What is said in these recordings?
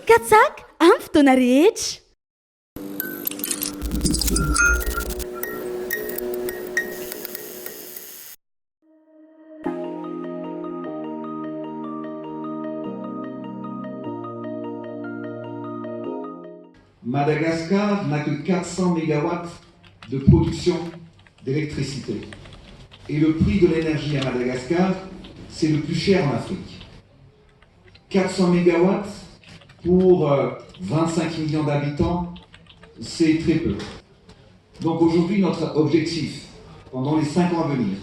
Katsak, Amftonarich. Madagascar n'a que 400 mégawatts de production d'électricité. Et le prix de l'énergie à Madagascar, c'est le plus cher en Afrique. 400 mégawatts pour 25 millions d'habitants, c'est très peu. Donc aujourd'hui, notre objectif, pendant les 5 ans à venir,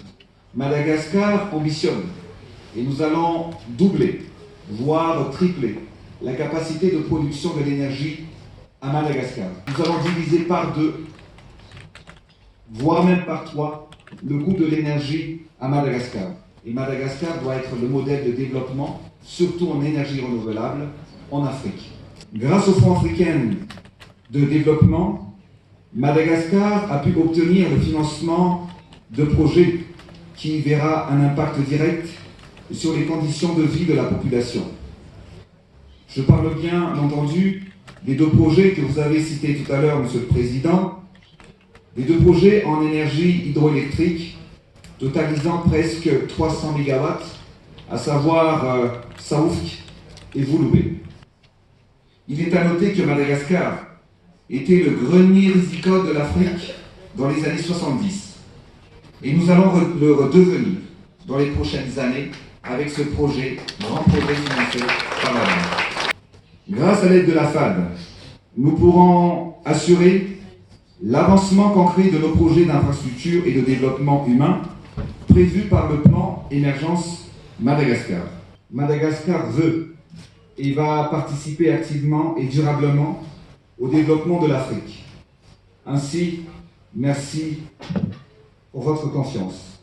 Madagascar ambitionne, et nous allons doubler, voire tripler, la capacité de production de l'énergie à Madagascar. Nous allons diviser par 2, voire même par 3, le coût de l'énergie à Madagascar. Et Madagascar doit être le modèle de développement, surtout en énergie renouvelable, en Afrique. Grâce au Fonds africain de développement, Madagascar a pu obtenir le financement de projets qui verra un impact direct sur les conditions de vie de la population. Je parle bien entendu des 2 projets que vous avez cités tout à l'heure, Monsieur le Président, les 2 projets en énergie hydroélectrique totalisant presque 300 mégawatts, à savoir Saoufk et Vouloubé. Il est à noter que Madagascar était le grenier risicole de l'Afrique dans les années 70. Et nous allons le redevenir dans les prochaines années avec ce projet, grand projet financé par la banque. Grâce à l'aide de la FAD, nous pourrons assurer l'avancement concret de nos projets d'infrastructure et de développement humain prévus par le plan Émergence Madagascar. Madagascar veut et va participer activement et durablement au développement de l'Afrique. Ainsi, merci pour votre confiance.